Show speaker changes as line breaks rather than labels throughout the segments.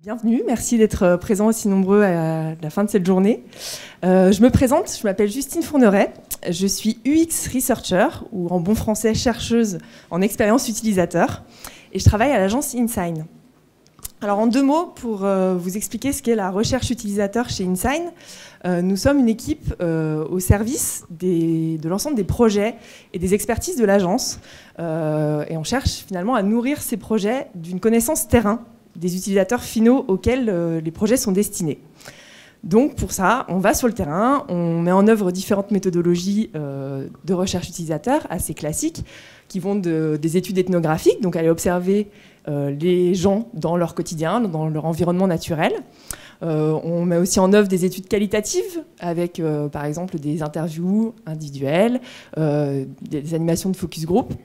Bienvenue, merci d'être présents aussi nombreux à la fin de cette journée. Je me présente, je m'appelle Justine Fourneret, je suis UX Researcher, ou en bon français chercheuse en expérience utilisateur, et je travaille à l'agence InSign. Alors en 2 mots, pour vous expliquer ce qu'est la recherche utilisateur chez InSign, nous sommes une équipe au service de l'ensemble des projets et des expertises de l'agence, et on cherche finalement à nourrir ces projets d'une connaissance terrain des utilisateurs finaux auxquels les projets sont destinés. Donc pour ça, on va sur le terrain, on met en œuvre différentes méthodologies de recherche utilisateur assez classiques qui vont des études ethnographiques, donc aller observer les gens dans leur quotidien, dans leur environnement naturel. On met aussi en œuvre des études qualitatives avec par exemple des interviews individuelles, des animations de focus group.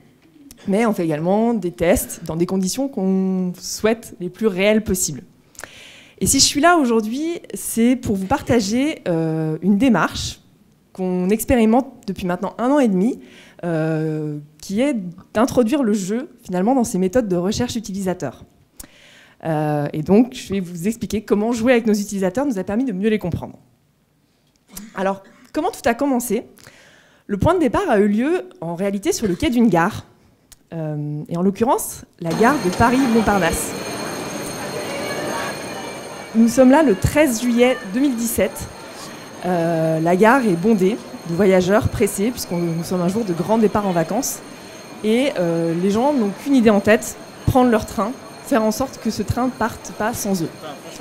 Mais on fait également des tests dans des conditions qu'on souhaite les plus réelles possibles. Et si je suis là aujourd'hui, c'est pour vous partager une démarche qu'on expérimente depuis maintenant 1 an et demi, qui est d'introduire le jeu finalement dans ces méthodes de recherche utilisateur. Et donc, je vais vous expliquer comment jouer avec nos utilisateurs nous a permis de mieux les comprendre. Alors, comment tout a commencé? Le point de départ a eu lieu en réalité sur le quai d'une gare. Et en l'occurrence, la gare de Paris-Montparnasse. Nous sommes là le 13 juillet 2017. La gare est bondée de voyageurs pressés, puisqu'nous sommes un jour de grand départ en vacances. Et les gens n'ont qu'une idée en tête, prendre leur train, faire en sorte que ce train ne parte pas sans eux.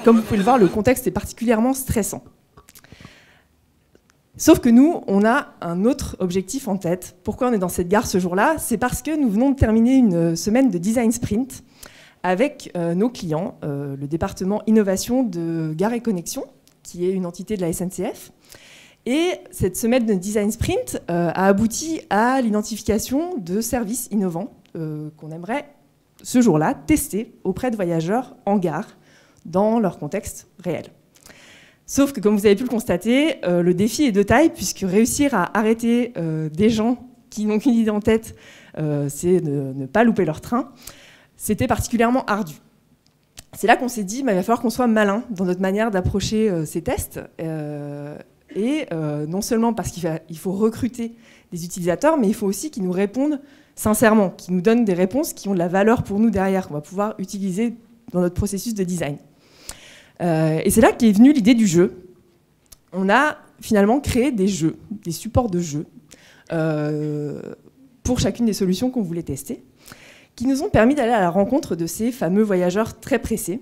Comme vous pouvez le voir, le contexte est particulièrement stressant. Sauf que nous, on a un autre objectif en tête. Pourquoi on est dans cette gare ce jour-là? C'est parce que nous venons de terminer une semaine de design sprint avec nos clients, le département innovation de Gares & Connexions, qui est une entité de la SNCF. Et cette semaine de design sprint a abouti à l'identification de services innovants qu'on aimerait ce jour-là tester auprès de voyageurs en gare dans leur contexte réel. Sauf que, comme vous avez pu le constater, le défi est de taille, puisque réussir à arrêter des gens qui n'ont qu'une idée en tête, c'est de ne pas louper leur train, c'était particulièrement ardu. C'est là qu'on s'est dit, il va falloir qu'on soit malin dans notre manière d'approcher ces tests, et non seulement parce qu'il faut recruter des utilisateurs, mais il faut aussi qu'ils nous répondent sincèrement, qu'ils nous donnent des réponses qui ont de la valeur pour nous derrière, qu'on va pouvoir utiliser dans notre processus de design. Et c'est là qu'est venue l'idée du jeu. On a finalement créé des jeux, des supports de jeux, pour chacune des solutions qu'on voulait tester, qui nous ont permis d'aller à la rencontre de ces fameux voyageurs très pressés,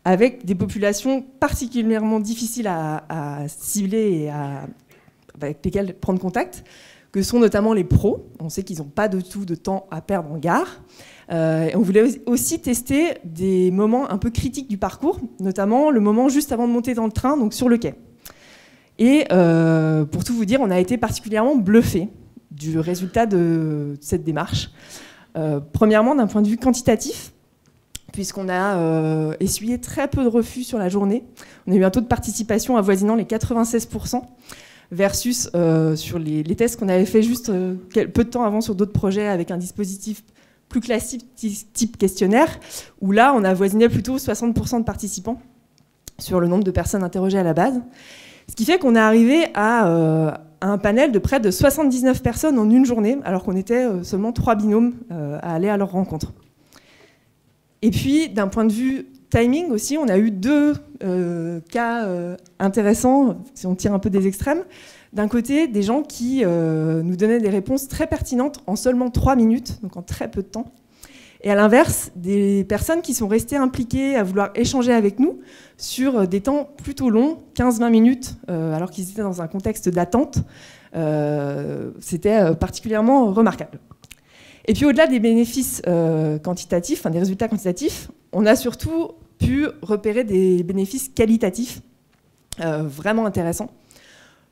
avec des populations particulièrement difficiles à cibler et avec lesquelles prendre contact, que sont notamment les pros. On sait qu'ils n'ont pas du tout de temps à perdre en gare. On voulait aussi tester des moments un peu critiques du parcours, notamment le moment juste avant de monter dans le train, donc sur le quai. Et pour tout vous dire, on a été particulièrement bluffés du résultat de cette démarche. Premièrement, d'un point de vue quantitatif, puisqu'on a essuyé très peu de refus sur la journée. On a eu un taux de participation avoisinant les 96%, versus sur les tests qu'on avait fait juste peu de temps avant sur d'autres projets avec un dispositif plus classique type questionnaire, où là, on avoisinait plutôt 60% de participants sur le nombre de personnes interrogées à la base. Ce qui fait qu'on est arrivé à un panel de près de 79 personnes en une journée, alors qu'on était seulement 3 binômes à aller à leur rencontre. Et puis, d'un point de vue timing aussi, on a eu 2 cas intéressants, si on tire un peu des extrêmes. D'un côté, des gens qui nous donnaient des réponses très pertinentes en seulement 3 minutes, donc en très peu de temps. Et à l'inverse, des personnes qui sont restées impliquées à vouloir échanger avec nous sur des temps plutôt longs, 15-20 minutes, alors qu'ils étaient dans un contexte d'attente. C'était particulièrement remarquable. Et puis au-delà des bénéfices quantitatifs, enfin des résultats quantitatifs, on a surtout pu repérer des bénéfices qualitatifs vraiment intéressants.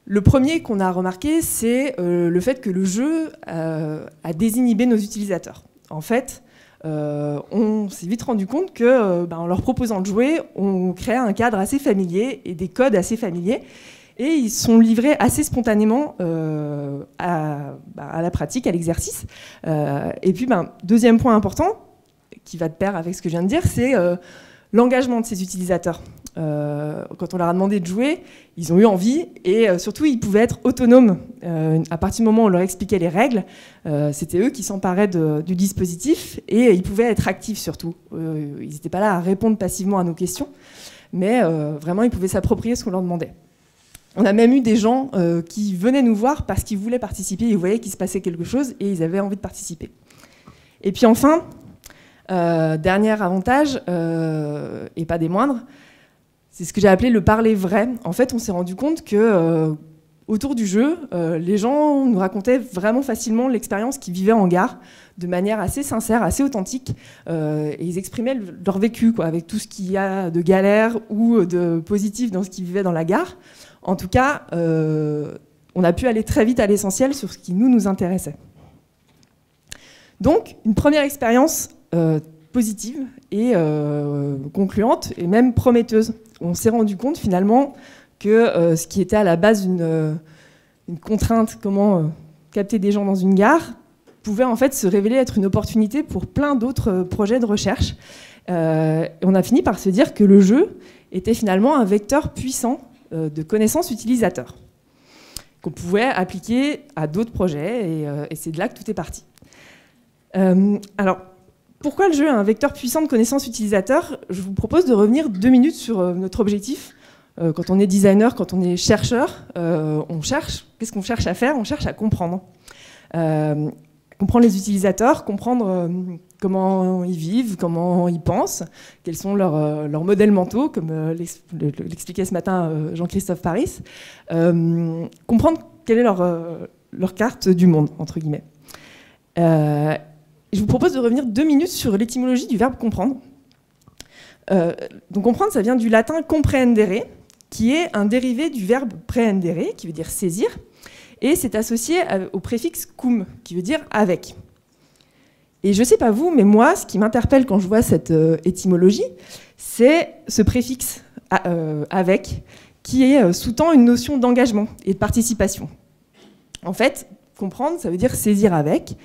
Le premier qu'on a remarqué, c'est le fait que le jeu a désinhibé nos utilisateurs. En fait, on s'est vite rendu compte qu'en leur proposant de jouer, on créait un cadre assez familier et des codes assez familiers. Et ils sont livrés assez spontanément à la pratique, à l'exercice. Et puis, deuxième point important, qui va de pair avec ce que je viens de dire, c'est l'engagement de ces utilisateurs. Quand on leur a demandé de jouer, ils ont eu envie et surtout ils pouvaient être autonomes. À partir du moment où on leur expliquait les règles, c'était eux qui s'emparaient du dispositif et ils pouvaient être actifs surtout. Ils n'étaient pas là à répondre passivement à nos questions, mais vraiment ils pouvaient s'approprier ce qu'on leur demandait. On a même eu des gens qui venaient nous voir parce qu'ils voulaient participer, ils voyaient qu'il se passait quelque chose et ils avaient envie de participer. Et puis enfin, dernier avantage, et pas des moindres, c'est ce que j'ai appelé le parler vrai. En fait, on s'est rendu compte que autour du jeu, les gens nous racontaient vraiment facilement l'expérience qu'ils vivaient en gare, de manière assez sincère, assez authentique, et ils exprimaient leur vécu, quoi, avec tout ce qu'il y a de galère ou de positif dans ce qu'ils vivaient dans la gare. En tout cas, on a pu aller très vite à l'essentiel sur ce qui nous intéressait. Donc, une première expérience positive et concluante, et même prometteuse. On s'est rendu compte finalement que ce qui était à la base une contrainte, comment capter des gens dans une gare, pouvait en fait se révéler être une opportunité pour plein d'autres projets de recherche. Et on a fini par se dire que le jeu était finalement un vecteur puissant de connaissances utilisateurs, qu'on pouvait appliquer à d'autres projets, et c'est de là que tout est parti. Alors, pourquoi le jeu est un vecteur puissant de connaissances utilisateurs? Je vous propose de revenir 2 minutes sur notre objectif. Quand on est designer, quand on est chercheur, on cherche. Qu'est-ce qu'on cherche à faire? On cherche à comprendre. Comprendre les utilisateurs, comprendre comment ils vivent, comment ils pensent, quels sont leurs modèles mentaux, comme l'expliquait ce matin Jean-Christophe Paris. Comprendre quelle est leur carte du monde, entre guillemets. Je vous propose de revenir 2 minutes sur l'étymologie du verbe comprendre. Donc comprendre, ça vient du latin comprehendere, qui est un dérivé du verbe prehendere, qui veut dire saisir, et c'est associé au préfixe cum, qui veut dire avec. Et je ne sais pas vous, mais moi, ce qui m'interpelle quand je vois cette étymologie, c'est ce préfixe avec, qui sous-tend une notion d'engagement et de participation. En fait, comprendre, ça veut dire saisir avec.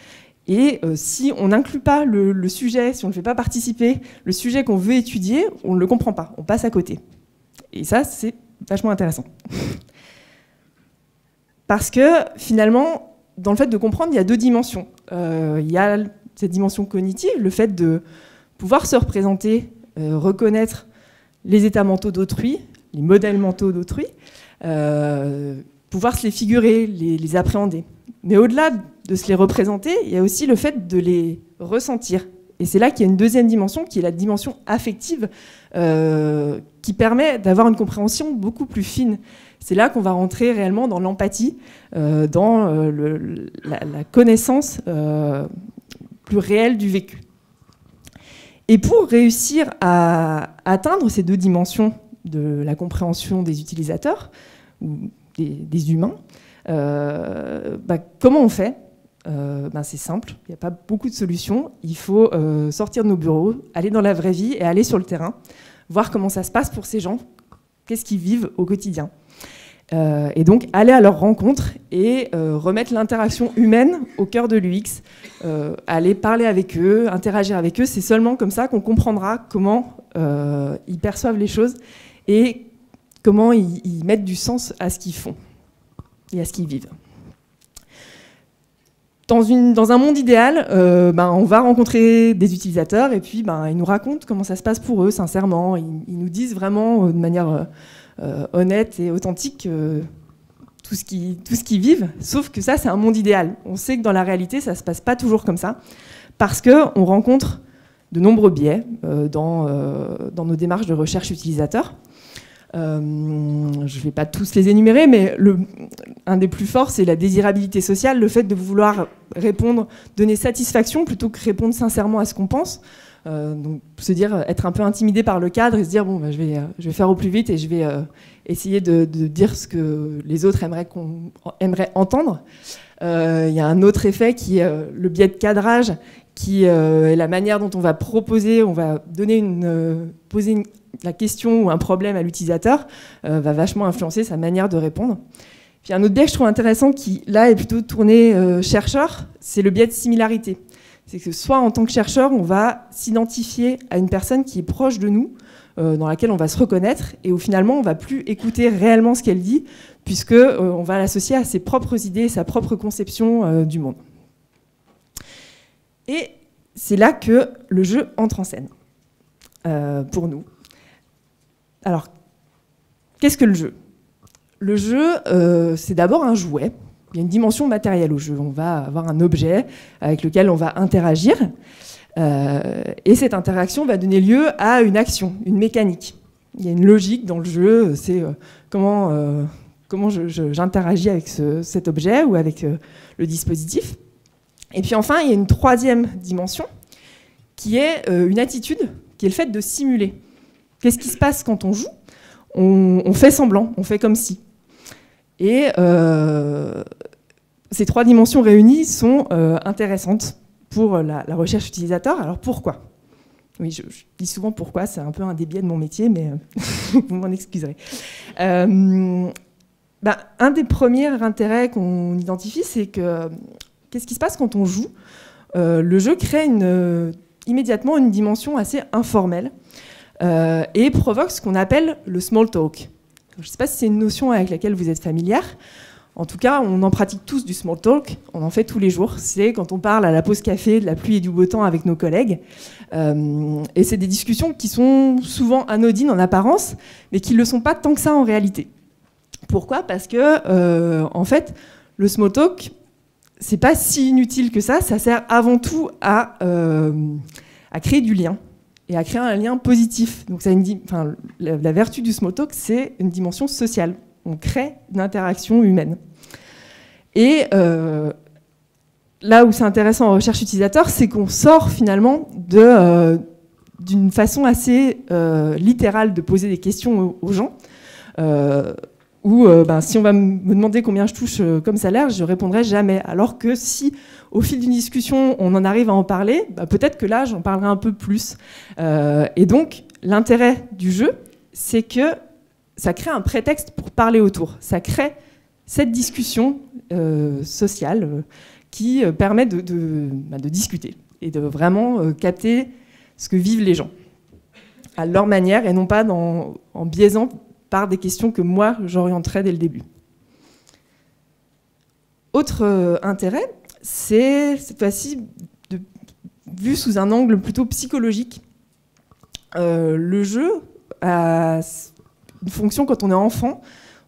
Et si on n'inclut pas le sujet, si on ne le fait pas participer, le sujet qu'on veut étudier, on ne le comprend pas, on passe à côté. Et ça, c'est vachement intéressant. Parce que finalement, dans le fait de comprendre, il y a 2 dimensions. Il y a cette dimension cognitive, le fait de pouvoir se représenter, reconnaître les états mentaux d'autrui, les modèles mentaux d'autrui, pouvoir se les figurer, les appréhender. Mais au-delà de se les représenter, il y a aussi le fait de les ressentir. Et c'est là qu'il y a une 2e dimension, qui est la dimension affective, qui permet d'avoir une compréhension beaucoup plus fine. C'est là qu'on va rentrer réellement dans l'empathie, dans la connaissance plus réelle du vécu. Et pour réussir à atteindre ces 2 dimensions de la compréhension des utilisateurs, ou des humains, comment on fait? C'est simple, il n'y a pas beaucoup de solutions. Il faut sortir de nos bureaux, aller dans la vraie vie et aller sur le terrain, voir comment ça se passe pour ces gens, qu'est-ce qu'ils vivent au quotidien. Et donc aller à leur rencontre et remettre l'interaction humaine au cœur de l'UX, aller parler avec eux, interagir avec eux. C'est seulement comme ça qu'on comprendra comment ils perçoivent les choses et comment ils mettent du sens à ce qu'ils font et à ce qu'ils vivent. Dans un monde idéal, on va rencontrer des utilisateurs et puis ils nous racontent comment ça se passe pour eux, sincèrement. Ils nous disent vraiment de manière honnête et authentique tout ce qu'ils vivent, sauf que ça, c'est un monde idéal. On sait que dans la réalité, ça ne se passe pas toujours comme ça, parce qu'on rencontre de nombreux biais dans nos démarches de recherche utilisateur. Je ne vais pas tous les énumérer, mais un des plus forts, c'est la désirabilité sociale, le fait de vouloir répondre, donner satisfaction plutôt que répondre sincèrement à ce qu'on pense. Donc, se dire, être un peu intimidé par le cadre et se dire je vais faire au plus vite et je vais essayer de dire ce que les autres aimeraient entendre. Il y a un autre effet qui est le biais de cadrage, qui est la manière dont on va proposer, on va donner poser la question ou un problème à l'utilisateur, va vachement influencer sa manière de répondre. Puis un autre biais que je trouve intéressant qui, là, est plutôt tourné chercheur, c'est le biais de similarité. c'est que soit en tant que chercheur, on va s'identifier à une personne qui est proche de nous, dans laquelle on va se reconnaître, et où finalement on ne va plus écouter réellement ce qu'elle dit, puisque on va l'associer à ses propres idées, sa propre conception du monde. Et c'est là que le jeu entre en scène, pour nous. Alors, qu'est-ce que le jeu ? Le jeu, c'est d'abord un jouet. Il y a une dimension matérielle au jeu. On va avoir un objet avec lequel on va interagir. Et cette interaction va donner lieu à une action, une mécanique. Il y a une logique dans le jeu. C'est comment j'interagis avec cet objet ou avec le dispositif. Et puis enfin, il y a une troisième dimension qui est une attitude, qui est le fait de simuler. Qu'est-ce qui se passe quand on joue ? On fait semblant, on fait comme si. Et ces trois dimensions réunies sont intéressantes pour la recherche utilisateur. Alors pourquoi ? Oui, je dis souvent pourquoi, c'est un peu un des biais de mon métier, mais vous m'en excuserez. Un des premiers intérêts qu'on identifie, c'est que qu'est-ce qui se passe quand on joue ? Le jeu crée immédiatement une dimension assez informelle et provoque ce qu'on appelle le small talk. Je ne sais pas si c'est une notion avec laquelle vous êtes familière. En tout cas, on en pratique tous du small talk, on en fait tous les jours. C'est quand on parle à la pause café de la pluie et du beau temps avec nos collègues. Et c'est des discussions qui sont souvent anodines en apparence, mais qui ne le sont pas tant que ça en réalité. Pourquoi ? Parce que, en fait, le small talk, c'est pas si inutile que ça. Ça sert avant tout à créer du lien et à créer un lien positif. Donc, la vertu du small talk, c'est une dimension sociale. On crée une interaction humaine. Et là où c'est intéressant en recherche utilisateur, c'est qu'on sort finalement d'une façon assez littérale de poser des questions aux gens, où si on va me demander combien je touche comme salaire, je ne répondrai jamais. Alors que si, au fil d'une discussion, on en arrive à en parler, peut-être que là, j'en parlerai un peu plus. Et donc, l'intérêt du jeu, c'est que ça crée un prétexte pour parler autour. Ça crée cette discussion sociale qui permet de discuter et de vraiment capter ce que vivent les gens à leur manière et non pas en biaisant par des questions que moi, j'orienterais dès le début. Autre intérêt, c'est cette fois-ci vu sous un angle plutôt psychologique. Le jeu a une fonction quand on est enfant.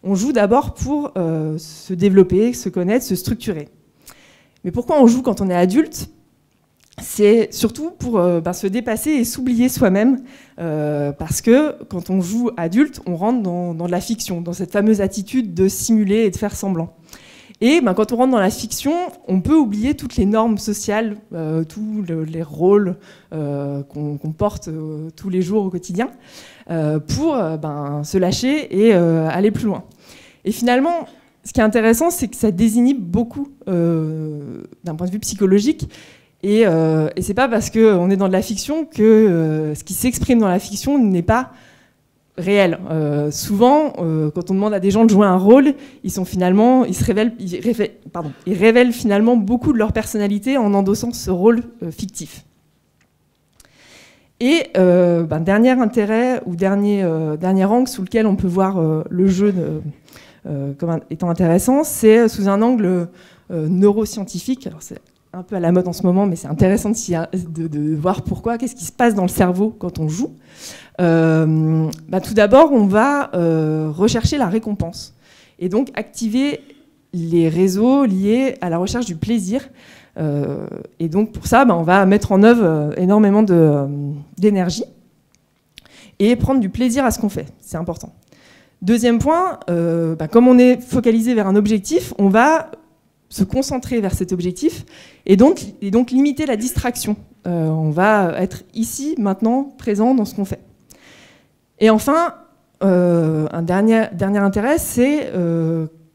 On joue d'abord pour se développer, se connaître, se structurer. Mais pourquoi on joue quand on est adulte ? C'est surtout pour se dépasser et s'oublier soi-même, parce que quand on joue adulte, on rentre dans de la fiction, dans cette fameuse attitude de simuler et de faire semblant. Et quand on rentre dans la fiction, on peut oublier toutes les normes sociales, tous les rôles qu'on porte tous les jours au quotidien, pour se lâcher et aller plus loin. Et finalement, ce qui est intéressant, c'est que ça désinhibe beaucoup d'un point de vue psychologique. Et c'est pas parce qu'on est dans de la fiction que ce qui s'exprime dans la fiction n'est pas réel. Souvent, quand on demande à des gens de jouer un rôle, ils révèlent finalement beaucoup de leur personnalité en endossant ce rôle fictif. Et dernier intérêt ou dernier angle sous lequel on peut voir le jeu comme étant intéressant, c'est sous un angle neuroscientifique. Alors c'est un peu à la mode en ce moment, mais c'est intéressant de voir pourquoi, qu'est-ce qui se passe dans le cerveau quand on joue. Tout d'abord, on va rechercher la récompense et donc activer les réseaux liés à la recherche du plaisir. Et donc pour ça, on va mettre en œuvre énormément d'énergie et prendre du plaisir à ce qu'on fait. C'est important. Deuxième point, comme on est focalisé vers un objectif, on va se concentrer vers cet objectif et donc limiter la distraction. On va être ici, maintenant, présent dans ce qu'on fait. Et enfin, un dernier intérêt, c'est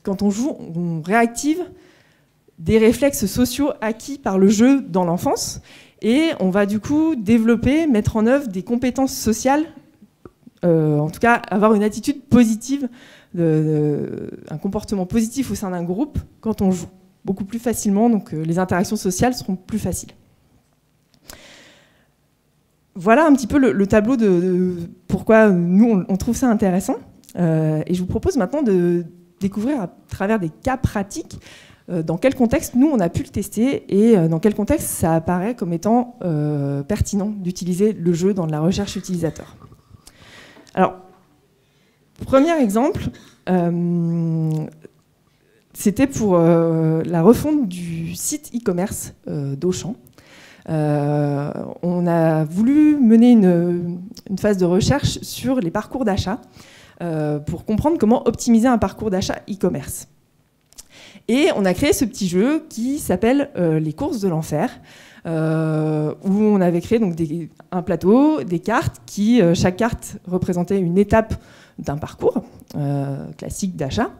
quand on joue, on réactive des réflexes sociaux acquis par le jeu dans l'enfance et on va du coup développer, mettre en œuvre des compétences sociales, en tout cas avoir une attitude positive, un comportement positif au sein d'un groupe quand on joue beaucoup plus facilement, donc les interactions sociales seront plus faciles. Voilà un petit peu le tableau de pourquoi nous, on trouve ça intéressant. Et je vous propose maintenant de découvrir à travers des cas pratiques dans quel contexte nous, on a pu le tester et dans quel contexte ça apparaît comme étant pertinent d'utiliser le jeu dans de la recherche utilisateur. Alors, premier exemple, c'était pour la refonte du site e-commerce d'Auchan. On a voulu mener une phase de recherche sur les parcours d'achat pour comprendre comment optimiser un parcours d'achat e-commerce. Et on a créé ce petit jeu qui s'appelle les courses de l'enfer, où on avait créé donc un plateau, des cartes, chaque carte représentait une étape d'un parcours classique d'achat.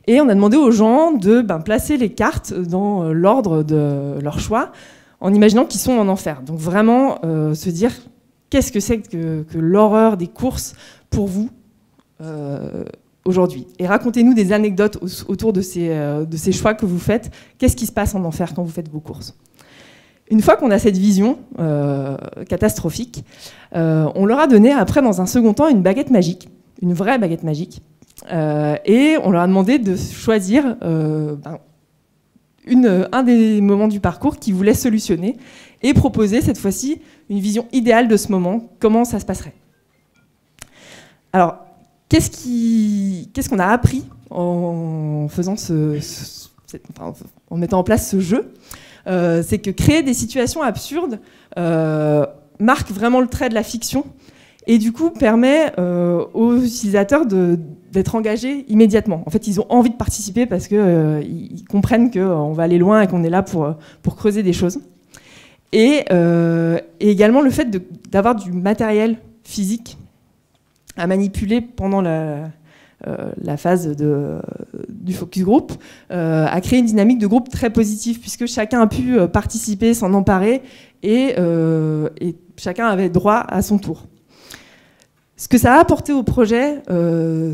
Et on a demandé aux gens de placer les cartes dans l'ordre de leur choix, en imaginant qu'ils sont en enfer. Donc vraiment se dire qu'est-ce que c'est que l'horreur des courses pour vous aujourd'hui. Et racontez-nous des anecdotes autour de ces choix que vous faites. Qu'est-ce qui se passe en enfer quand vous faites vos courses? Une fois qu'on a cette vision catastrophique, on leur a donné après, dans un second temps, une baguette magique, une vraie baguette magique. Et on leur a demandé de choisir un des moments du parcours qu'ils voulaient solutionner et proposer cette fois-ci une vision idéale de ce moment, comment ça se passerait. Alors, qu'est-ce qu'on a appris en faisant en mettant en place ce jeu? C'est que créer des situations absurdes marque vraiment le trait de la fiction et du coup permet aux utilisateurs d'être engagés immédiatement. En fait, ils ont envie de participer parce qu'ils comprennent qu'on va aller loin et qu'on est là pour creuser des choses. Et également le fait d'avoir du matériel physique à manipuler pendant la phase du focus group a créé une dynamique de groupe très positive puisque chacun a pu participer, s'en emparer et chacun avait droit à son tour. Ce que ça a apporté au projet,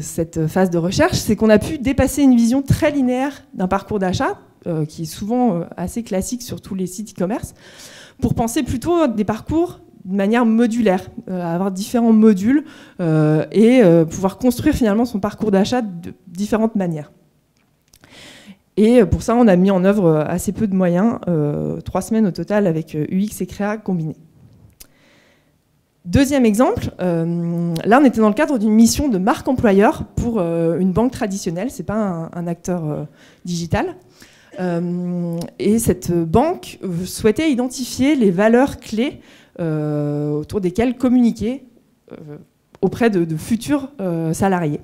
cette phase de recherche, c'est qu'on a pu dépasser une vision très linéaire d'un parcours d'achat, qui est souvent assez classique sur tous les sites e-commerce, pour penser plutôt des parcours de manière modulaire, avoir différents modules et pouvoir construire finalement son parcours d'achat de différentes manières. Et pour ça, on a mis en œuvre assez peu de moyens, 3 semaines au total avec UX et Créa combinés. Deuxième exemple, là on était dans le cadre d'une mission de marque employeur pour une banque traditionnelle, c'est pas un acteur digital. Et cette banque souhaitait identifier les valeurs clés autour desquelles communiquer auprès de futurs salariés.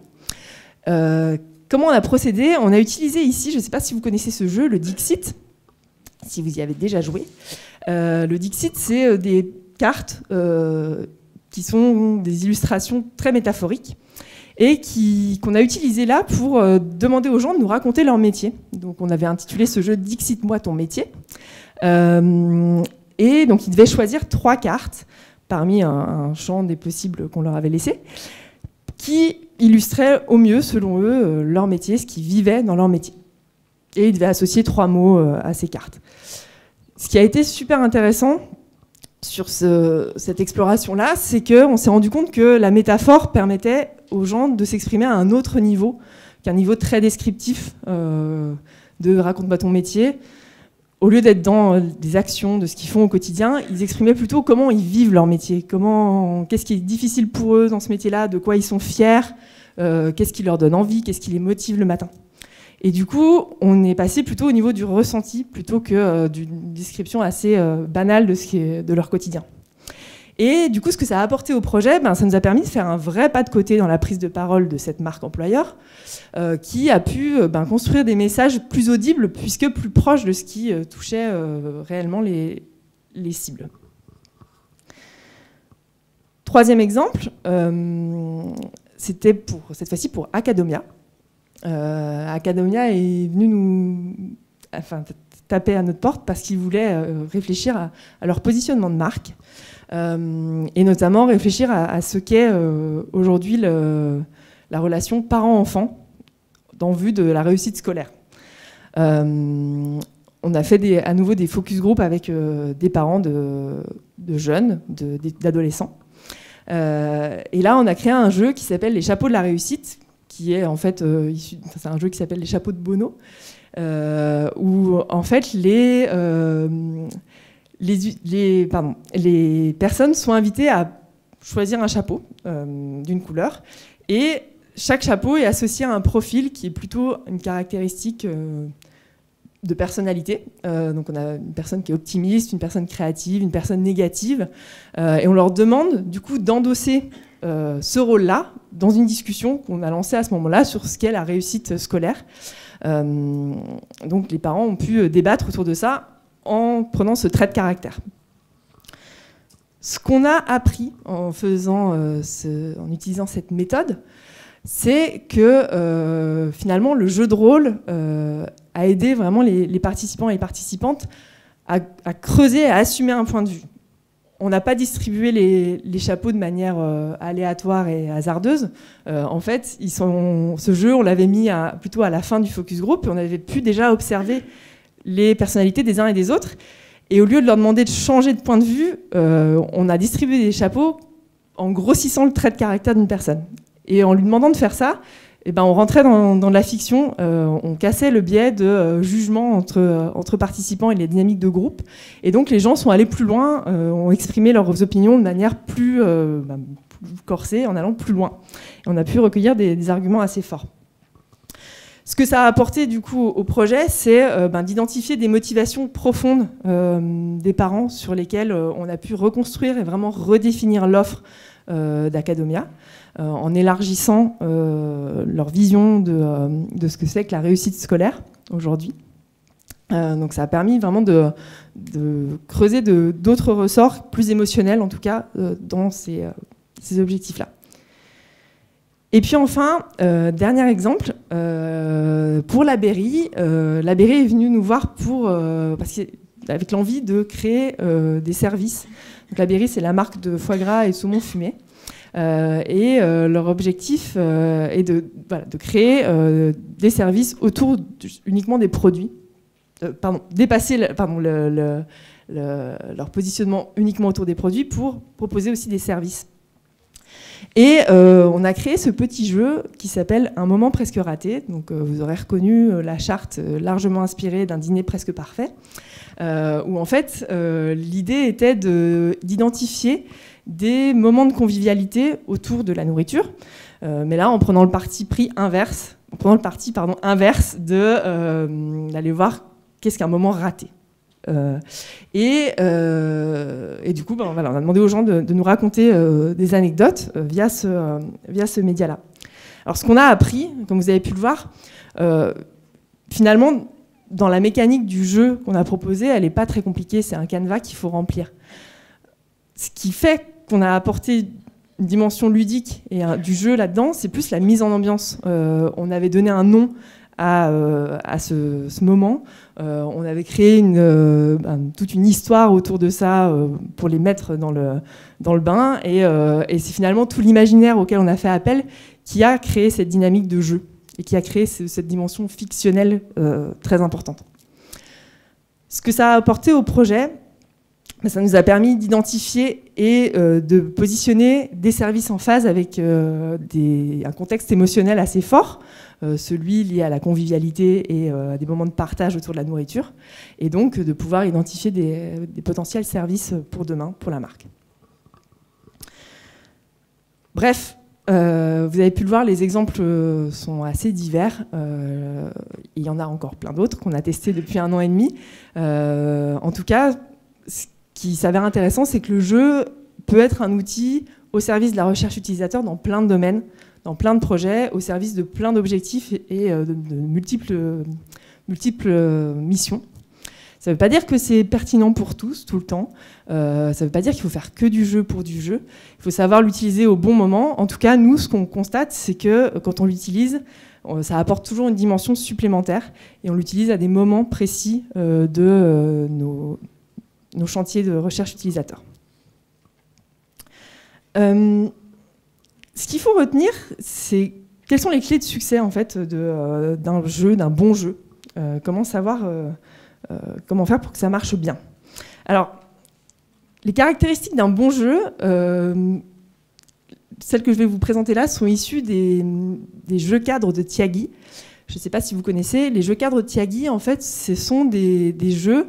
Comment on a procédé? On a utilisé ici, je ne sais pas si vous connaissez ce jeu, le Dixit, si vous y avez déjà joué. Le Dixit, c'est des cartes qui sont des illustrations très métaphoriques et qu'on a utilisées là pour demander aux gens de nous raconter leur métier. Donc on avait intitulé ce jeu « Dixit-moi ton métier ». Et donc ils devaient choisir 3 cartes parmi un champ des possibles qu'on leur avait laissé qui illustraient au mieux, selon eux, leur métier, ce qu'ils vivaient dans leur métier. Et ils devaient associer 3 mots à ces cartes. Ce qui a été super intéressant sur cette exploration-là, c'est qu'on s'est rendu compte que la métaphore permettait aux gens de s'exprimer à un autre niveau, qu'un niveau très descriptif de « raconte-moi ton métier ». Au lieu d'être dans des actions, de ce qu'ils font au quotidien, ils exprimaient plutôt comment ils vivent leur métier, qu'est-ce qui est difficile pour eux dans ce métier-là, de quoi ils sont fiers, qu'est-ce qui leur donne envie, qu'est-ce qui les motive le matin. Et du coup, on est passé plutôt au niveau du ressenti, plutôt que d'une description assez banale de leur quotidien. Et du coup, ce que ça a apporté au projet, ça nous a permis de faire un vrai pas de côté dans la prise de parole de cette marque employeur, qui a pu construire des messages plus audibles, puisque plus proches de ce qui touchait réellement les cibles. Troisième exemple, c'était cette fois-ci pour Acadomia. Acadomia est venu taper à notre porte parce qu'ils voulaient réfléchir à leur positionnement de marque et notamment réfléchir à ce qu'est aujourd'hui la relation parent-enfant dans vue de la réussite scolaire. On on a fait à nouveau des focus group avec des parents de jeunes, d'adolescents. Et là, on a créé un jeu qui s'appelle Les Chapeaux de la Réussite, qui est en fait c'est un jeu qui s'appelle Les Chapeaux de Bono, où en fait les personnes sont invitées à choisir un chapeau d'une couleur, et chaque chapeau est associé à un profil qui est plutôt une caractéristique de personnalité. Donc on a une personne qui est optimiste, une personne créative, une personne négative, et on leur demande du coup d'endosser ce rôle-là dans une discussion qu'on a lancée à ce moment-là sur ce qu'est la réussite scolaire. Donc les parents ont pu débattre autour de ça en prenant ce trait de caractère. Ce qu'on a appris en utilisant cette méthode, c'est que finalement le jeu de rôle a aidé vraiment les participants et les participantes à creuser, à assumer un point de vue. On n'a pas distribué les chapeaux de manière aléatoire et hasardeuse. En fait, ce jeu, on l'avait mis plutôt à la fin du focus group, et on avait pu déjà observer les personnalités des uns et des autres. Et au lieu de leur demander de changer de point de vue, on a distribué des chapeaux en grossissant le trait de caractère d'une personne. Et en lui demandant de faire ça, eh ben, on rentrait dans de la fiction, on cassait le biais de jugement entre participants et les dynamiques de groupe. Et donc les gens sont allés plus loin, ont exprimé leurs opinions de manière plus corsée, en allant plus loin. Et on a pu recueillir des arguments assez forts. Ce que ça a apporté du coup au projet, c'est d'identifier des motivations profondes des parents sur lesquelles on a pu reconstruire et vraiment redéfinir l'offre d'Academia, en élargissant leur vision de ce que c'est que la réussite scolaire aujourd'hui. Donc ça a permis vraiment de creuser d'autres ressorts plus émotionnels, en tout cas, dans ces objectifs-là. Et puis enfin, dernier exemple, pour la Berry. La Berry est venue nous voir avec l'envie de créer des services. Donc la Berry, c'est la marque de foie gras et saumon fumé. Et leur objectif est de créer des services autour uniquement des produits. Dépasser leur positionnement uniquement autour des produits pour proposer aussi des services. Et on a créé ce petit jeu qui s'appelle Un moment presque raté. Donc vous aurez reconnu la charte largement inspirée d'un dîner presque parfait, où en fait l'idée était d'identifier des moments de convivialité autour de la nourriture, mais là en prenant le parti inverse d'aller voir qu'est-ce qu'un moment raté. Et du coup, on a demandé aux gens de nous raconter des anecdotes via ce média-là. Alors ce qu'on a appris, comme vous avez pu le voir, finalement, dans la mécanique du jeu qu'on a proposé, elle n'est pas très compliquée, c'est un canevas qu'il faut remplir. Ce qui fait qu'on a apporté une dimension ludique et du jeu là-dedans, c'est plus la mise en ambiance. On avait donné un nom à ce moment. On avait créé toute une histoire autour de ça pour les mettre dans le bain. Et c'est finalement tout l'imaginaire auquel on a fait appel qui a créé cette dynamique de jeu et qui a créé cette dimension fictionnelle très importante. Ce que ça a apporté au projet, ça nous a permis d'identifier et de positionner des services en phase avec un contexte émotionnel assez fort, celui lié à la convivialité et à des moments de partage autour de la nourriture, et donc de pouvoir identifier des potentiels services pour demain, pour la marque. Bref, vous avez pu le voir, les exemples sont assez divers. Il y en a encore plein d'autres qu'on a testés depuis 1 an et demi. En tout cas, ce qui s'avère intéressant, c'est que le jeu peut être un outil au service de la recherche utilisateur dans plein de domaines, dans plein de projets, au service de plein d'objectifs et de multiples missions. Ça ne veut pas dire que c'est pertinent pour tous, tout le temps. Ça ne veut pas dire qu'il faut faire que du jeu pour du jeu. Il faut savoir l'utiliser au bon moment. En tout cas, nous, ce qu'on constate, c'est que quand on l'utilise, ça apporte toujours une dimension supplémentaire et on l'utilise à des moments précis de nos chantiers de recherche utilisateur. Ce qu'il faut retenir, c'est quelles sont les clés de succès en fait, d'un jeu, d'un bon jeu. Comment savoir comment faire pour que ça marche bien. Alors, les caractéristiques d'un bon jeu, celles que je vais vous présenter là, sont issues des jeux cadres de Tyagi. Je ne sais pas si vous connaissez. Les jeux cadres de Tyagi, en fait, ce sont des jeux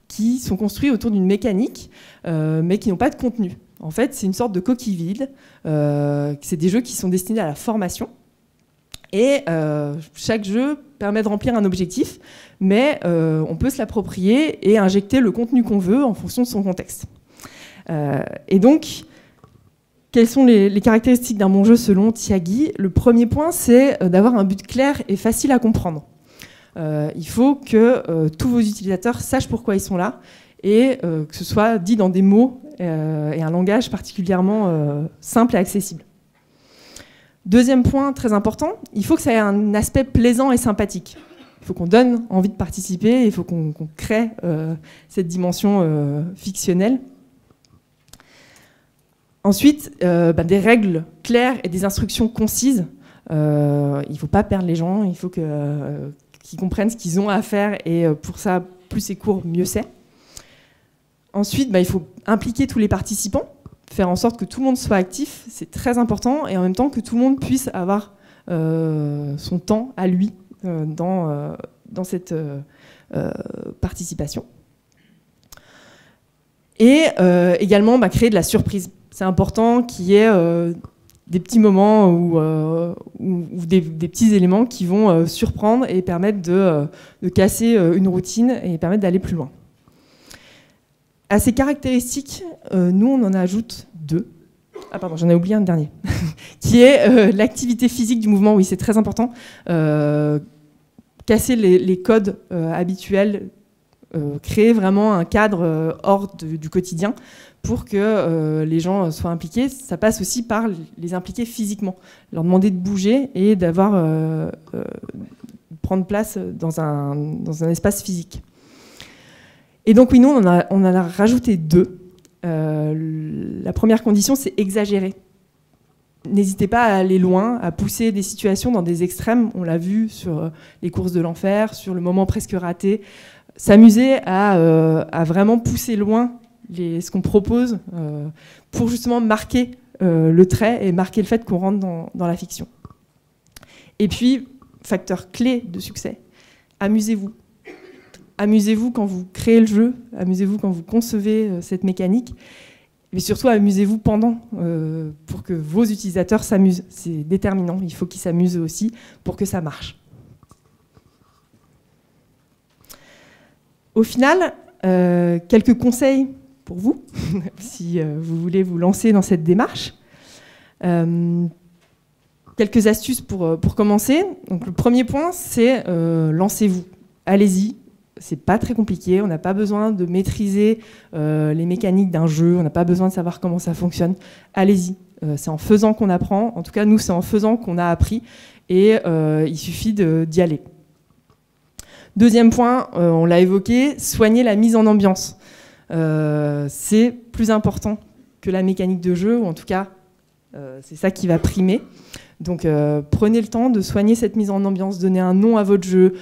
qui sont construits autour d'une mécanique, mais qui n'ont pas de contenu. En fait, c'est une sorte de coquille vide. C'est des jeux qui sont destinés à la formation. Et chaque jeu permet de remplir un objectif, mais on peut se l'approprier et injecter le contenu qu'on veut en fonction de son contexte. Et donc, quelles sont les caractéristiques d'un bon jeu selon Tyagi? Le premier point, c'est d'avoir un but clair et facile à comprendre. Il faut que tous vos utilisateurs sachent pourquoi ils sont là et que ce soit dit dans des mots et un langage particulièrement simple et accessible. Deuxième point très important, il faut que ça ait un aspect plaisant et sympathique. Il faut qu'on donne envie de participer, il faut qu'on crée cette dimension fictionnelle. Ensuite, des règles claires et des instructions concises. Il ne faut pas perdre les gens, il faut qu'ils comprennent ce qu'ils ont à faire et pour ça, plus c'est court, mieux c'est. Ensuite, il faut impliquer tous les participants, faire en sorte que tout le monde soit actif, c'est très important, et en même temps que tout le monde puisse avoir son temps à lui dans cette participation. Et également créer de la surprise. C'est important qu'il y ait des petits moments ou des petits éléments qui vont surprendre et permettre de casser une routine et permettre d'aller plus loin. À ces caractéristiques, nous, on en ajoute deux. Ah pardon, j'en ai oublié un dernier, qui est l'activité physique du mouvement. Oui, c'est très important. Casser les codes habituels, créer vraiment un cadre hors du quotidien pour que les gens soient impliqués. Ça passe aussi par les impliquer physiquement, leur demander de bouger et prendre place dans un espace physique. Et donc oui, nous, on en a rajouté deux. La première condition, c'est exagérer. N'hésitez pas à aller loin, à pousser des situations dans des extrêmes. On l'a vu sur les courses de l'enfer, sur le moment presque raté. S'amuser à vraiment pousser loin ce qu'on propose pour justement marquer le trait et marquer le fait qu'on rentre dans la fiction. Et puis, facteur clé de succès, amusez-vous. Amusez-vous quand vous créez le jeu, amusez-vous quand vous concevez cette mécanique, mais surtout amusez-vous pendant pour que vos utilisateurs s'amusent. C'est déterminant, il faut qu'ils s'amusent aussi pour que ça marche. Au final, quelques conseils pour vous, si vous voulez vous lancer dans cette démarche. Quelques astuces pour commencer. Donc, le premier point, c'est lancez-vous. Allez-y. C'est pas très compliqué, on n'a pas besoin de maîtriser les mécaniques d'un jeu, on n'a pas besoin de savoir comment ça fonctionne. Allez-y, c'est en faisant qu'on apprend. En tout cas, nous, c'est en faisant qu'on a appris et il suffit d'y aller. Deuxième point, on l'a évoqué, soigner la mise en ambiance. C'est plus important que la mécanique de jeu, ou en tout cas, c'est ça qui va primer. Donc, prenez le temps de soigner cette mise en ambiance, donner un nom à votre jeu,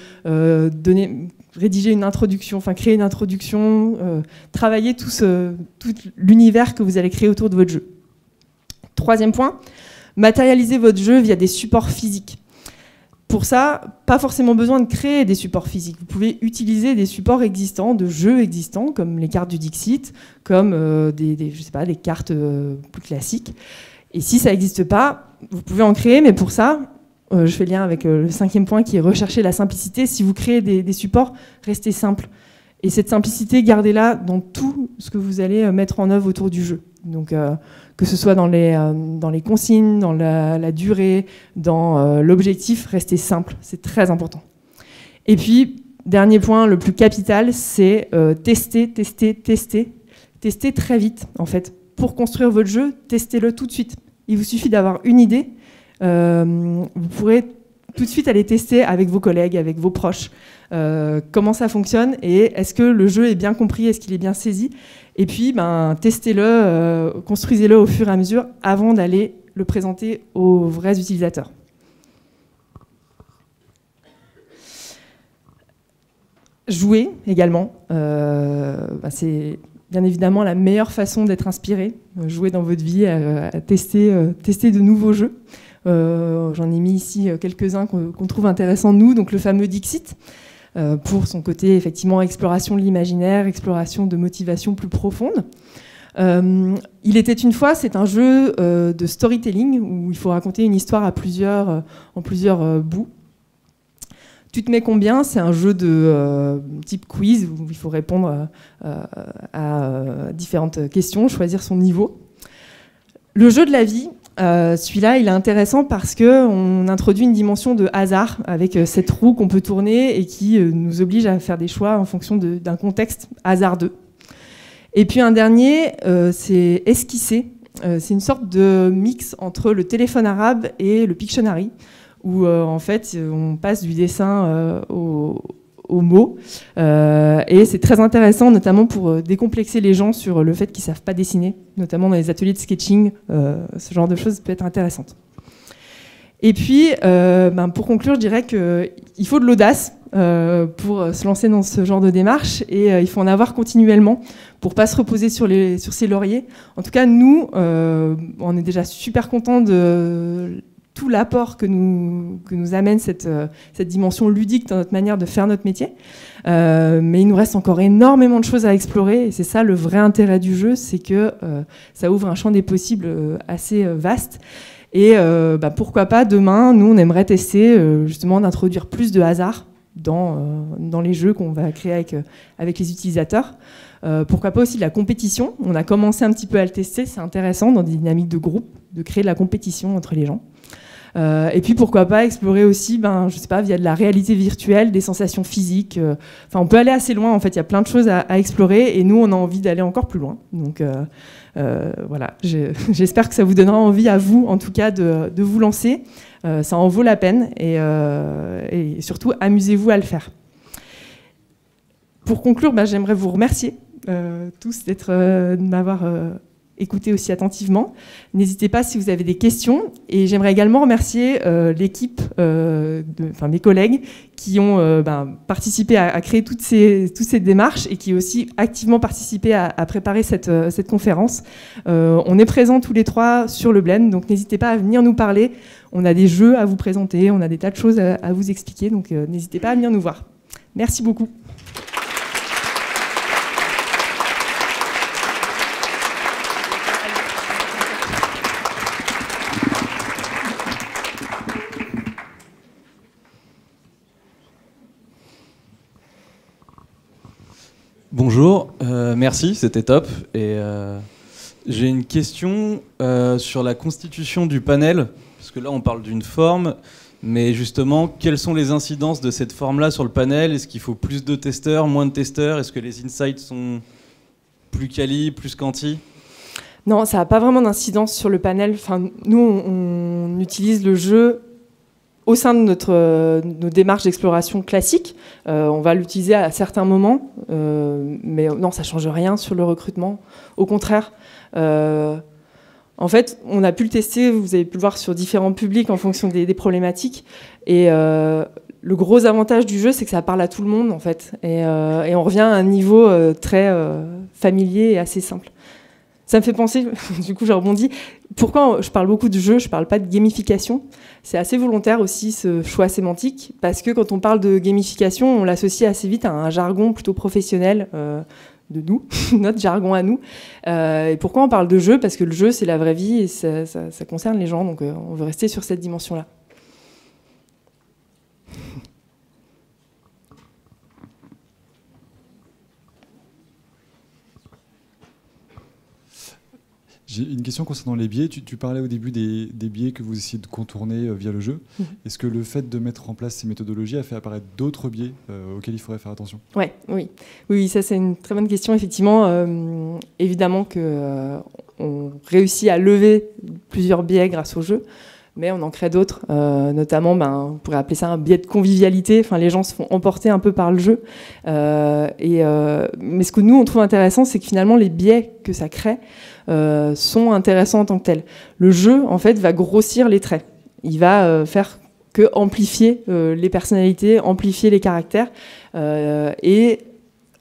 rédiger une introduction, enfin créer une introduction, travailler tout l'univers que vous allez créer autour de votre jeu. Troisième point, matérialiser votre jeu via des supports physiques. Pour ça, pas forcément besoin de créer des supports physiques. Vous pouvez utiliser des supports existants, de jeux existants, comme les cartes du Dixit, comme je sais pas, des cartes plus classiques. Et si ça n'existe pas, vous pouvez en créer, mais pour ça, je fais le lien avec le cinquième point qui est rechercher la simplicité. Si vous créez des supports, restez simple. Et cette simplicité, gardez-la dans tout ce que vous allez mettre en œuvre autour du jeu. Donc, que ce soit dans les consignes, dans la durée, dans l'objectif, restez simple. C'est très important. Et puis, dernier point, le plus capital, c'est tester. Tester très vite, en fait. Pour construire votre jeu, testez-le tout de suite. Il vous suffit d'avoir une idée. Vous pourrez tout de suite aller tester avec vos collègues, avec vos proches, comment ça fonctionne et est-ce que le jeu est bien compris, est-ce qu'il est bien saisi. Et puis, testez-le, construisez-le au fur et à mesure avant d'aller le présenter aux vrais utilisateurs. Jouer également, c'est bien évidemment la meilleure façon d'être inspiré. Jouer dans votre vie, à tester de nouveaux jeux. J'en ai mis ici quelques-uns qu'on trouve intéressants, nous, donc le fameux Dixit, pour son côté effectivement exploration de l'imaginaire, exploration de motivation plus profonde. Il était une fois, c'est un jeu de storytelling où il faut raconter une histoire en plusieurs bouts. Tu te mets combien? C'est un jeu de type quiz où il faut répondre à différentes questions, choisir son niveau. Le jeu de la vie, celui-là, il est intéressant parce qu'on introduit une dimension de hasard avec cette roue qu'on peut tourner et qui nous oblige à faire des choix en fonction d'un contexte hasardeux. Et puis un dernier, c'est esquisser. C'est une sorte de mix entre le téléphone arabe et le Pictionary, où en fait on passe du dessin aux mots. Et c'est très intéressant, notamment pour décomplexer les gens sur le fait qu'ils ne savent pas dessiner, notamment dans les ateliers de sketching. Ce genre de choses peut être intéressante. Et puis, pour conclure, je dirais qu'il faut de l'audace pour se lancer dans ce genre de démarche, et il faut en avoir continuellement pour ne pas se reposer sur ses lauriers. En tout cas, nous, on est déjà super contents de tout l'apport que nous amène cette dimension ludique dans notre manière de faire notre métier. Mais il nous reste encore énormément de choses à explorer, et c'est ça le vrai intérêt du jeu, c'est que ça ouvre un champ des possibles assez vaste. Et pourquoi pas, demain, nous, on aimerait tester justement d'introduire plus de hasard dans les jeux qu'on va créer avec les utilisateurs. Pourquoi pas aussi de la compétition. On a commencé un petit peu à le tester, c'est intéressant dans des dynamiques de groupe, de créer de la compétition entre les gens. Et puis pourquoi pas explorer aussi, je sais pas, via de la réalité virtuelle, des sensations physiques. On peut aller assez loin, en fait, il y a plein de choses à explorer, et nous, on a envie d'aller encore plus loin. Donc voilà, j'espère que ça vous donnera envie à vous, en tout cas, de vous lancer. Ça en vaut la peine, et surtout, amusez-vous à le faire. Pour conclure, j'aimerais vous remercier tous de m'avoir écouté aussi attentivement. N'hésitez pas si vous avez des questions. Et j'aimerais également remercier l'équipe, mes collègues, qui ont participé à créer toutes ces démarches et qui ont aussi activement participé à préparer cette conférence. On est présents tous les trois sur le Blend, donc n'hésitez pas à venir nous parler. On a des jeux à vous présenter, on a des tas de choses à vous expliquer, donc n'hésitez pas à venir nous voir. Merci beaucoup.
Bonjour, merci, c'était top. Et j'ai une question sur la constitution du panel, parce que là on parle d'une forme, mais justement, quelles sont les incidences de cette forme-là sur le panel? Est-ce qu'il faut plus de testeurs, moins de testeurs? Est-ce que les insights sont plus quali, plus quanti?
Non, ça n'a pas vraiment d'incidence sur le panel. Nous, on utilise le jeu au sein de nos démarches d'exploration classiques. On va l'utiliser à certains moments, mais non, ça ne change rien sur le recrutement. Au contraire, en fait, on a pu le tester, vous avez pu le voir sur différents publics en fonction des problématiques. Et le gros avantage du jeu, c'est que ça parle à tout le monde, en fait. Et on revient à un niveau très familier et assez simple. Ça me fait penser, du coup je rebondis, pourquoi je parle beaucoup de jeu, je ne parle pas de gamification. C'est assez volontaire aussi ce choix sémantique, parce que quand on parle de gamification, on l'associe assez vite à un jargon plutôt professionnel de nous, notre jargon à nous. Et pourquoi on parle de jeu? Parce que le jeu c'est la vraie vie et ça concerne les gens, donc on veut rester sur cette dimension-là.
J'ai une question concernant les biais. Tu parlais au début des biais que vous essayez de contourner via le jeu. Est-ce que le fait de mettre en place ces méthodologies a fait apparaître d'autres biais auxquels il faudrait faire attention? Oui, ça c'est une très bonne question. Effectivement, évidemment qu'on réussit à lever plusieurs biais grâce au jeu, mais on en crée d'autres. Notamment, on pourrait appeler ça un biais de convivialité. Les gens se font emporter un peu par le jeu. Mais ce que nous, on trouve intéressant, c'est que finalement, les biais que ça crée sont intéressants en tant que tels. Le jeu, en fait, va grossir les traits. Il va faire
que amplifier les personnalités, amplifier les caractères. Et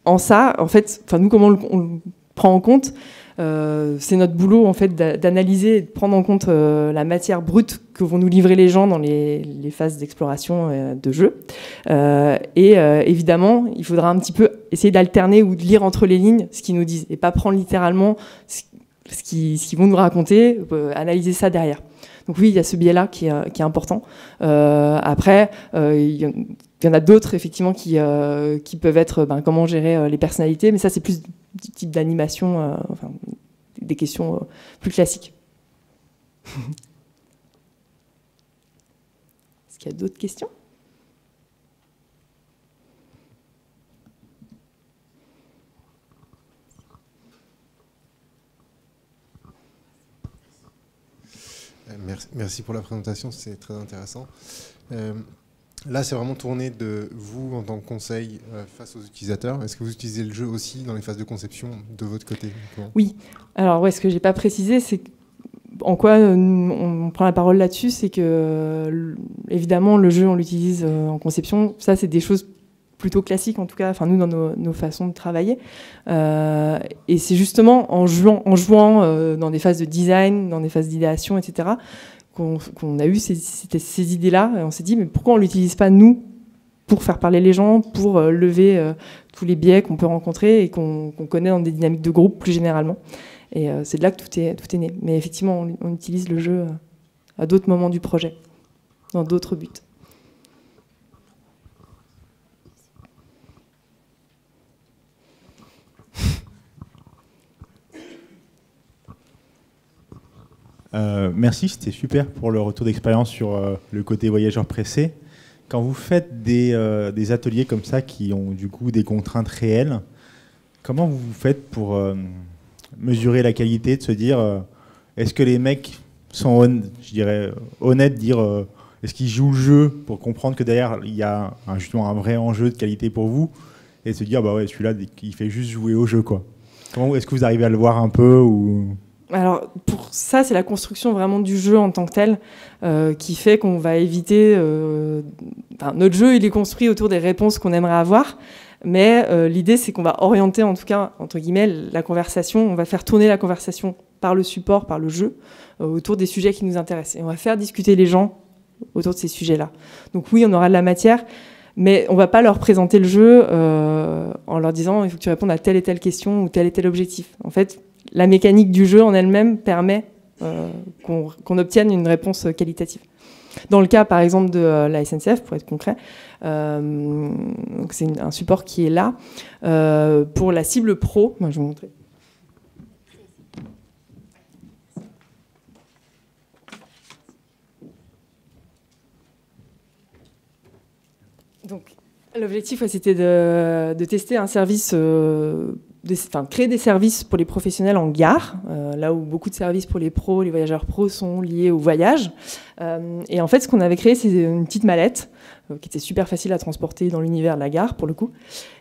en ça, en fait, nous, comment on le prend en compte, c'est notre boulot en fait d'analyser et de prendre en compte la matière brute que vont nous livrer les gens dans les phases d'exploration de jeu. Évidemment, il faudra un petit peu essayer d'alterner ou de lire entre les lignes ce qu'ils nous disent et pas prendre littéralement ce qu'ils vont nous raconter, analyser ça derrière. Donc oui, il y a ce biais-là qui est important. Après, il y en a d'autres effectivement qui peuvent être comment gérer les personnalités, mais ça c'est plus du type d'animation, des questions plus classiques. Est-ce qu'il y a d'autres questions ?
Merci pour la présentation, c'est très intéressant. Là, c'est vraiment tourné de vous en tant que conseil face aux utilisateurs. Est-ce que vous utilisez le jeu aussi dans les phases de conception de votre côté ?
Oui. Alors, ce que je n'ai pas précisé, c'est en quoi on prend la parole là-dessus, c'est que, évidemment, le jeu, on l'utilise en conception. Ça, c'est des choses plutôt classiques, en tout cas, nous, dans nos façons de travailler. Et c'est justement en jouant dans des phases de design, dans des phases d'idéation, etc., qu'on a eu ces idées-là. Et on s'est dit, mais pourquoi on ne l'utilise pas, nous, pour faire parler les gens, pour lever tous les biais qu'on peut rencontrer et qu'on connaît dans des dynamiques de groupe plus généralement. Et c'est de là que tout est né. Mais effectivement, on utilise le jeu à d'autres moments du projet, dans d'autres buts.
Merci, c'était super pour le retour d'expérience sur le côté voyageur pressé. Quand vous faites des ateliers comme ça qui ont du coup des contraintes réelles, comment vous faites pour mesurer la qualité, de se dire est-ce que les mecs sont honnêtes, dire est-ce qu'ils jouent le jeu pour comprendre que derrière il y a justement un vrai enjeu de qualité pour vous, et se dire bah ouais, celui-là il fait juste jouer au jeu quoi. Comment est-ce que vous arrivez à le voir un peu ou...
Alors, pour ça, c'est la construction vraiment du jeu en tant que tel qui fait qu'on va éviter... notre jeu, il est construit autour des réponses qu'on aimerait avoir, mais l'idée, c'est qu'on va orienter, en tout cas, entre guillemets, la conversation. On va faire tourner la conversation par le support, par le jeu, autour des sujets qui nous intéressent. Et on va faire discuter les gens autour de ces sujets-là. Donc oui, on aura de la matière, mais on ne va pas leur présenter le jeu en leur disant « il faut que tu répondes à telle et telle question ou tel et tel objectif ». En fait, la mécanique du jeu en elle-même permet qu'on obtienne une réponse qualitative. Dans le cas, par exemple, de la SNCF, pour être concret, c'est un support qui est là. Pour la cible pro, je vais vous montrer. Donc, l'objectif, c'était de tester un service... créer des services pour les professionnels en gare, là où beaucoup de services pour les pros, les voyageurs pros sont liés au voyage. Et en fait, ce qu'on avait créé, c'est une petite mallette qui était super facile à transporter dans l'univers de la gare, pour le coup.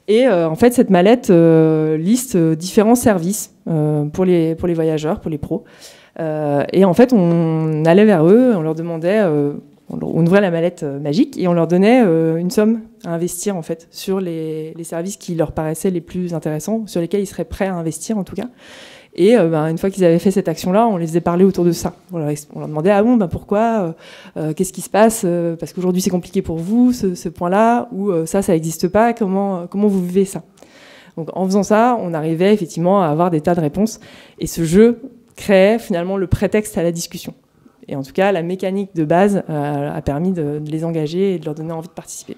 Et en fait, cette mallette liste différents services pour les voyageurs, pour les pros. Et en fait, on allait vers eux, on leur demandait... on ouvrait la mallette magique et on leur donnait une somme à investir en fait sur les services qui leur paraissaient les plus intéressants, sur lesquels ils seraient prêts à investir en tout cas. Et une fois qu'ils avaient fait cette action-là, on les faisait parler autour de ça. On leur demandait ah bon pourquoi, qu'est-ce qui se passe, parce qu'aujourd'hui c'est compliqué pour vous ce point-là, ou ça n'existe pas, comment vous vivez ça. Donc en faisant ça, on arrivait effectivement à avoir des tas de réponses et ce jeu créait finalement le prétexte à la discussion. Et en tout cas, la mécanique de base a permis de les engager et de leur donner envie de participer.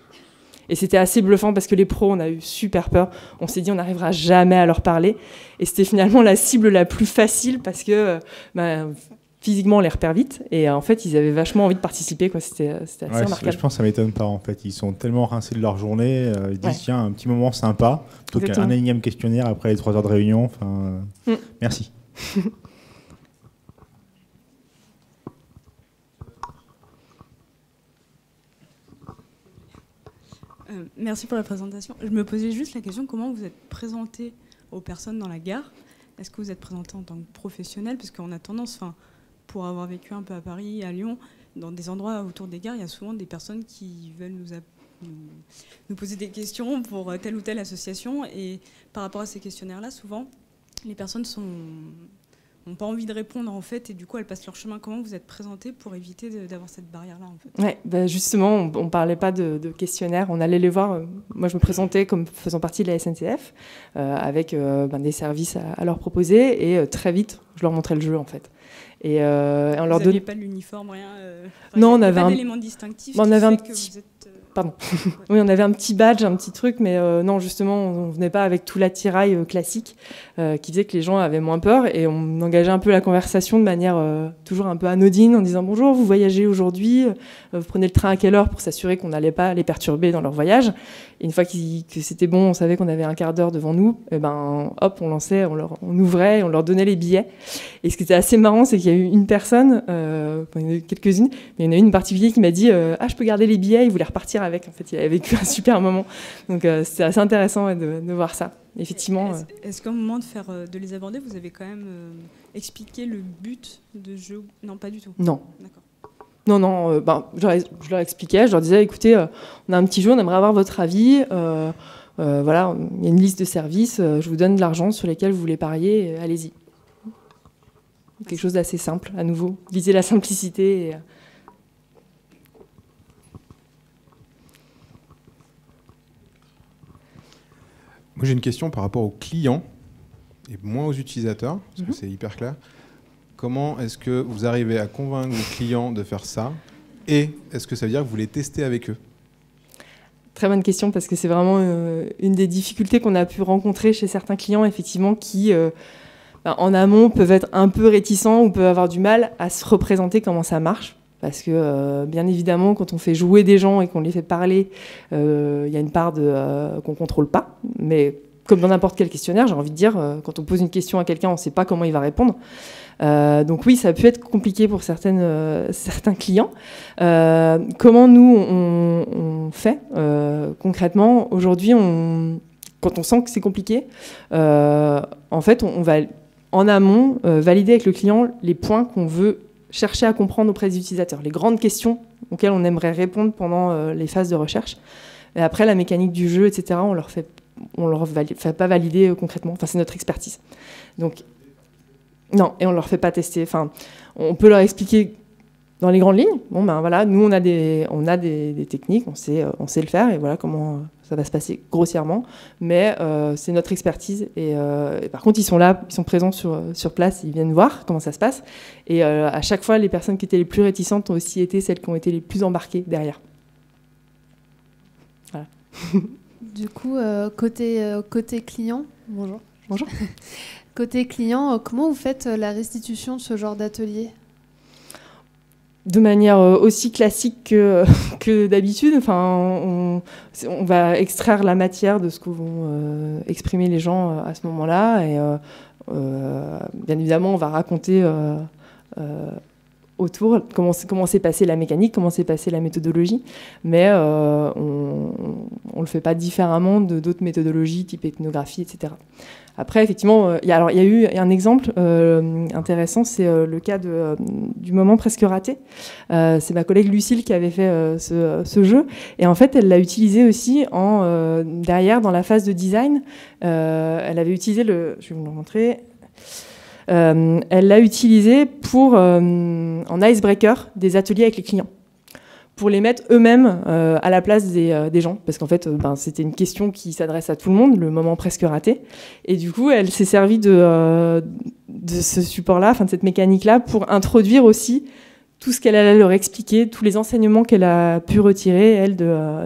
Et c'était assez bluffant parce que les pros, on a eu super peur. On s'est dit, on n'arrivera jamais à leur parler. Et c'était finalement la cible la plus facile parce que physiquement, on les repère vite. Et en fait, ils avaient vachement envie de participer, quoi. C'était assez remarquable.
Je pense que ça ne m'étonne pas, en fait. Ils sont tellement rincés de leur journée. Ils disent, tiens, un petit moment sympa, plutôt qu'un énième questionnaire après les 3 heures de réunion. Merci.
Merci pour la présentation. Je me posais juste la question, comment vous êtes présenté aux personnes dans la gare ? Est-ce que vous êtes présenté en tant que professionnel ? Parce qu'on a tendance, pour avoir vécu un peu à Paris, à Lyon, dans des endroits autour des gares, il y a souvent des personnes qui veulent nous poser des questions pour telle ou telle association. Et par rapport à ces questionnaires-là, souvent, les personnes n'ont pas envie de répondre en fait, et du coup elles passent leur chemin. Comment vous êtes présenté pour éviter d'avoir cette barrière-là en fait?
Ouais, bah justement, on parlait pas de questionnaire, on allait les voir. Moi, je me présentais comme faisant partie de la SNCF, avec des services à leur proposer, et très vite, je leur montrais le jeu en fait. Et on leur
n'aviez pas l'uniforme, rien.
Non, on avait
pas d'élément distinctif.
On avait un petit. Pardon. Oui, on avait un petit badge, un petit truc, mais non, justement, on venait pas avec tout l'attirail classique qui faisait que les gens avaient moins peur, et on engageait un peu la conversation de manière toujours un peu anodine, en disant bonjour, vous voyagez aujourd'hui, vous prenez le train à quelle heure, pour s'assurer qu'on n'allait pas les perturber dans leur voyage. Et une fois que c'était bon, on savait qu'on avait un quart d'heure devant nous, et hop, on lançait, on ouvrait, on leur donnait les billets. Et ce qui était assez marrant, c'est qu'il y a eu une personne, il y en a eu quelques-unes, mais il y en a une en particulier qui m'a dit je peux garder les billets, il voulait repartir avec. En fait, il avait vécu un super moment. Donc c'était assez intéressant de voir ça. Effectivement.
Est-ce qu'au moment de les aborder, vous avez quand même expliqué le but de jeu? Non, pas du tout.
Non.
D'accord.
Non, je leur expliquais, je leur disais, écoutez, on a un petit jeu, on aimerait avoir votre avis. Voilà, il y a une liste de services, je vous donne de l'argent sur lesquels vous voulez parier, allez-y. Quelque chose d'assez simple, à nouveau. Viser la simplicité.
Moi, j'ai une question par rapport aux clients et moins aux utilisateurs, parce que c'est hyper clair. Comment est-ce que vous arrivez à convaincre vos clients de faire ça? Et est-ce que ça veut dire que vous les testez avec eux?
Très bonne question, parce que c'est vraiment une des difficultés qu'on a pu rencontrer chez certains clients, effectivement, qui, en amont, peuvent être un peu réticents ou peuvent avoir du mal à se représenter comment ça marche. Parce que, bien évidemment, quand on fait jouer des gens et qu'on les fait parler, y a une part qu'on ne contrôle pas. Mais comme dans n'importe quel questionnaire, j'ai envie de dire, quand on pose une question à quelqu'un, on ne sait pas comment il va répondre. Donc oui, ça a pu être compliqué pour certains clients. Comment nous, on fait concrètement? Aujourd'hui, quand on sent que c'est compliqué, en fait, on va en amont valider avec le client les points qu'on veut chercher à comprendre auprès des utilisateurs, les grandes questions auxquelles on aimerait répondre pendant les phases de recherche. Et après, la mécanique du jeu, etc., on leur fait pas valider concrètement. Enfin, c'est notre expertise. Donc, non, et on leur fait pas tester. Enfin, on peut leur expliquer dans les grandes lignes. Bon, voilà, nous, on a des techniques, on sait le faire, et voilà comment ça va se passer grossièrement. Mais c'est notre expertise. Et par contre, ils sont là, ils sont présents sur place, ils viennent voir comment ça se passe. Et à chaque fois, les personnes qui étaient les plus réticentes ont aussi été celles qui ont été les plus embarquées derrière. Voilà.
Du coup, côté client, bonjour.
Bonjour.
Côté client, comment vous faites la restitution de ce genre d'atelier?
De manière aussi classique que d'habitude. Enfin, on va extraire la matière de ce que vont exprimer les gens à ce moment-là. Et bien évidemment, on va raconter autour comment s'est passée la mécanique, comment s'est passée la méthodologie. Mais on ne le fait pas différemment d'autres méthodologies, type ethnographie, etc. Après, effectivement, il y a eu un exemple intéressant, c'est le cas du moment presque raté. C'est ma collègue Lucille qui avait fait ce jeu. Et en fait, elle l'a utilisé aussi derrière, dans la phase de design. Elle avait utilisé je vais vous le montrer. Elle l'a utilisé en icebreaker des ateliers avec les clients, pour les mettre eux-mêmes à la place des gens. Parce qu'en fait, c'était une question qui s'adresse à tout le monde, le moment presque raté. Et du coup, elle s'est servie de ce support-là, de cette mécanique-là, pour introduire aussi tout ce qu'elle allait leur expliquer, tous les enseignements qu'elle a pu retirer, elle,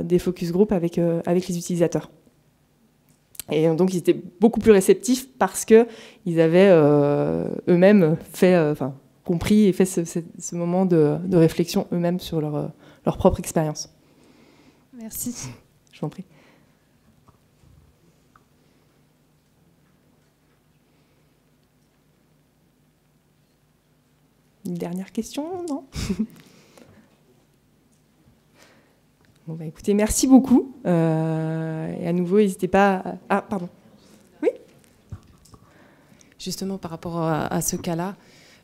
des focus group avec les utilisateurs. Et donc, ils étaient beaucoup plus réceptifs parce qu'ils avaient eux-mêmes compris et fait ce moment de réflexion eux-mêmes sur leur propre expérience.
Merci.
Je vous en prie. Une dernière question, non? Bon, écoutez, merci beaucoup. Et à nouveau, n'hésitez pas à... Ah, pardon. Oui?
Justement, par rapport à ce cas-là,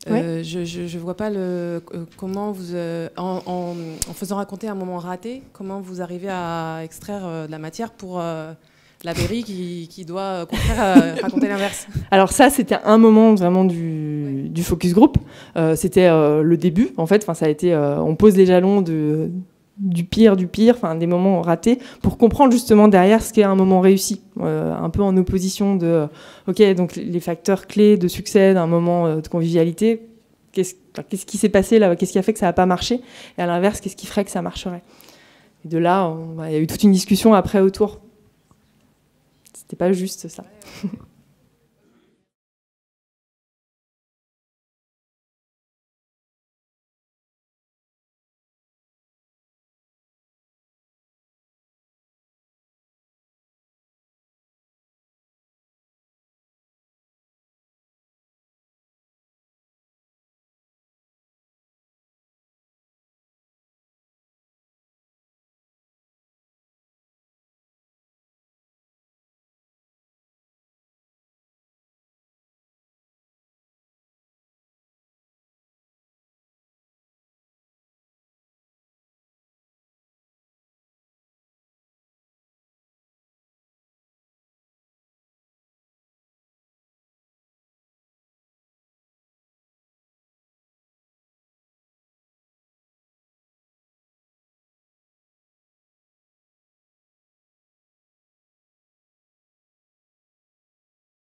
Je vois pas comment vous, en faisant raconter un moment raté, comment vous arrivez à extraire de la matière pour la Berry qui doit au contraire raconter l'inverse.
Alors ça, c'était un moment vraiment du focus group. C'était le début, en fait. Ça a été, on pose les jalons du pire, des moments ratés, pour comprendre justement derrière ce qu'est un moment réussi, un peu en opposition de, donc les facteurs clés de succès d'un moment de convivialité, qu'est-ce qui s'est passé là, qu'est-ce qui a fait que ça n'a pas marché, et à l'inverse, qu'est-ce qui ferait que ça marcherait. Et de là, il y a eu toute une discussion après autour. C'était pas juste ça.